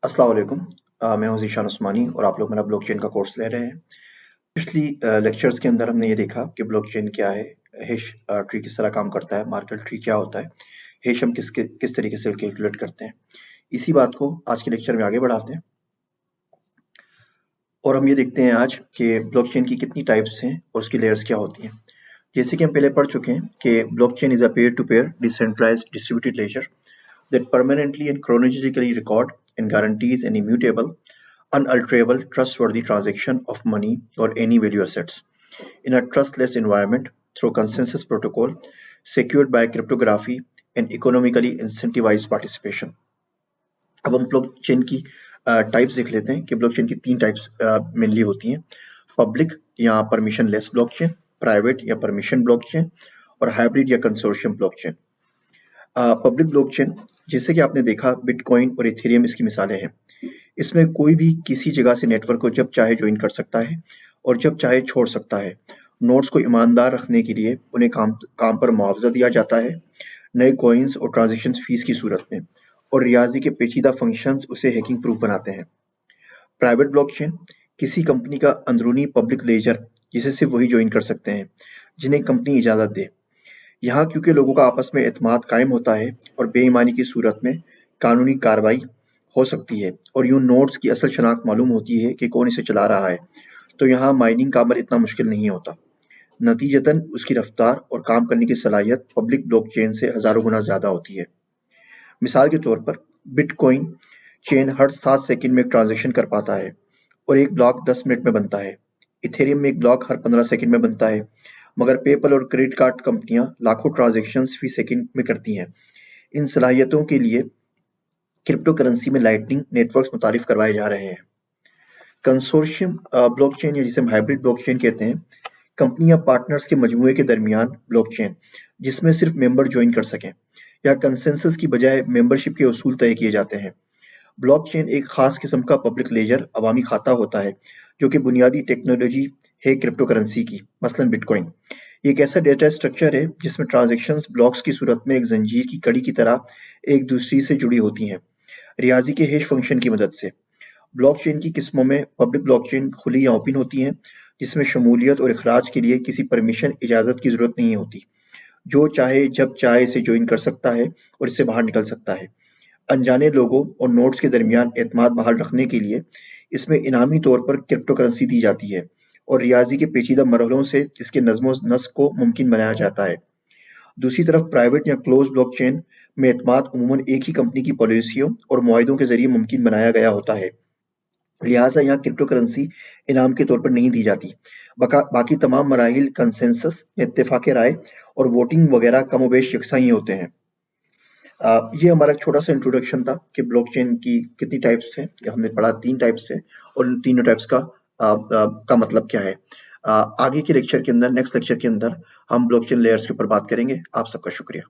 अस्सलाम वालेकुम। मैं हूं ज़ीशान उस्मानी और आप लोग मेरा ब्लॉकचेन का कोर्स ले रहे हैं। पिछली लेक्चर्स के अंदर हमने ये देखा कि ब्लॉकचेन क्या है, हैश ट्री किस तरह काम करता है, मार्केट ट्री क्या होता है, हैश हम किस तरीके से कैलकुलेट करते हैं। इसी बात को आज के लेक्चर में आगे बढ़ाते हैं और हम ये देखते हैं आज कि ब्लॉकचेन की कितनी टाइप्स हैं और उसकी लेयर्स क्या होती हैं। जैसे कि हम पहले पढ़ चुके हैं कि blockchain is a peer to peer decentralised distributed ledger that permanently and chronologically record and guarantees an immutable, unalterable, trustworthy transaction of money or any value assets in a trustless environment through consensus protocol secured by cryptography and economically incentivized participation. अब हम blockchain की types देख लेते हैं कि blockchain की तीन types mainly होती हैं। पब्लिक या परमिशन लेस ब्लॉकचेन, प्राइवेट या परमिशन ब्लॉकचेन और हाइब्रिड या कंसोर्शियम ब्लॉकचेन। पब्लिक ब्लॉकचेन जैसे कि आपने देखा बिटकॉइन और इथेरियम इसकी मिसालें हैं। इसमें कोई भी किसी जगह से नेटवर्क को जब चाहे ज्वाइन कर सकता है और जब चाहे छोड़ सकता है। नोड्स को ईमानदार रखने के लिए उन्हें काम पर मुआवजा दिया जाता है, नए कॉइन्स और ट्रांजैक्शन फीस की सूरत में, और रियाजी के पेचीदा फंक्शंस उसे हैकिंग प्रूफ बनाते हैं। प्राइवेट ब्लॉकचेन किसी कंपनी का अंदरूनी पब्लिक लेजर जिसे सिर्फ वही ज्वाइन कर सकते हैं जिन्हें कंपनी इजाजत दे। यहाँ क्योंकि लोगों का आपस में एतमाद कायम होता है और बेईमानी की सूरत में कानूनी कार्रवाई हो सकती है और यूं नोड्स की असल शनाख्त मालूम होती है कि कौन इसे चला रहा है, तो यहाँ माइनिंग का अमल इतना मुश्किल नहीं होता। नतीजतन उसकी रफ्तार और काम करने की सलाहियत पब्लिक ब्लॉकचेन से हजारों गुना ज्यादा होती है। मिसाल के तौर पर बिटकॉइन चेन हर 7 सेकंड में एक ट्रांजैक्शन कर पाता है और एक ब्लॉक 10 मिनट में बनता है। इथेरियम में एक ब्लॉक हर 15 सेकंड में बनता है, मगर पेपल और क्रेडिट कार्ड कंपनियां लाखों ट्रांजैक्शंस फी सेकंड में करती हैं। इन सलाहियतों के लिए क्रिप्टो करेंसी में लाइटनिंग नेटवर्क्स मुतारिफ करवाए जा रहे हैं। कंसोर्शियम ब्लॉकचेन या जिसे हम हाइब्रिड ब्लॉकचेन कहते हैं, कंपनी या पार्टनर्स के मजमूए के दरमियान ब्लॉकचेन जिसमें सिर्फ मेंबर ज्वाइन कर सकें या कंसेंसस की बजाय मेंबरशिप के उसूल तय किए जाते हैं। ब्लॉकचेन एक खास किस्म का पब्लिक लेजर अवामी खाता होता है जो कि बुनियादी टेक्नोलॉजी है क्रिप्टो करेंसी की, मसलन बिटकॉइन। ये एक ऐसा डेटा स्ट्रक्चर है जिसमें ट्रांजैक्शंस ब्लॉक्स की सूरत में एक जंजीर की कड़ी की तरह एक दूसरी से जुड़ी होती हैं, रियाजी के हैश फंक्शन की मदद से। ब्लॉकचेन की किस्मों में पब्लिक ब्लॉकचेन खुली या ओपन होती हैं, जिसमें शमूलियत और इखराज के लिए किसी परमिशन इजाज़त की ज़रूरत नहीं होती। जो चाहे जब चाहे इसे ज्वाइन कर सकता है और इससे बाहर निकल सकता है। अनजाने लोगों और नोड्स के दरमियान एतमाद बहाल रखने के लिए इसमें इनामी तौर पर क्रिप्टो करेंसी दी जाती है और रियाजी के पेचीदा मरहलों से इसके नज़्मो नस्क को मुमकिन बनाया जाता है। दूसरी तरफ प्राइवेट या क्लोज ब्लॉकचेन में एतमाद उमूमन एक ही कंपनी की पॉलिसियों और मुआहिदों के जरिए मुमकिन बनाया गया होता है, लिहाजा यहाँ क्रिप्टो करेंसी इनाम के तौर पर नहीं दी जाती। बाकी तमाम मराहिल कंसेंसस, इत्तेफाक राय और वोटिंग वगैरह कमोबेश यकसा ही होते हैं। ये हमारा छोटा सा इंट्रोडक्शन था कि ब्लॉकचेन की कितनी टाइप्स हैं। हमने पढ़ा 3 टाइप्स है और इन तीनों टाइप्स का मतलब क्या है। आगे के लेक्चर के अंदर, नेक्स्ट लेक्चर के अंदर हम ब्लॉकचेन लेयर्स के ऊपर बात करेंगे। आप सबका शुक्रिया।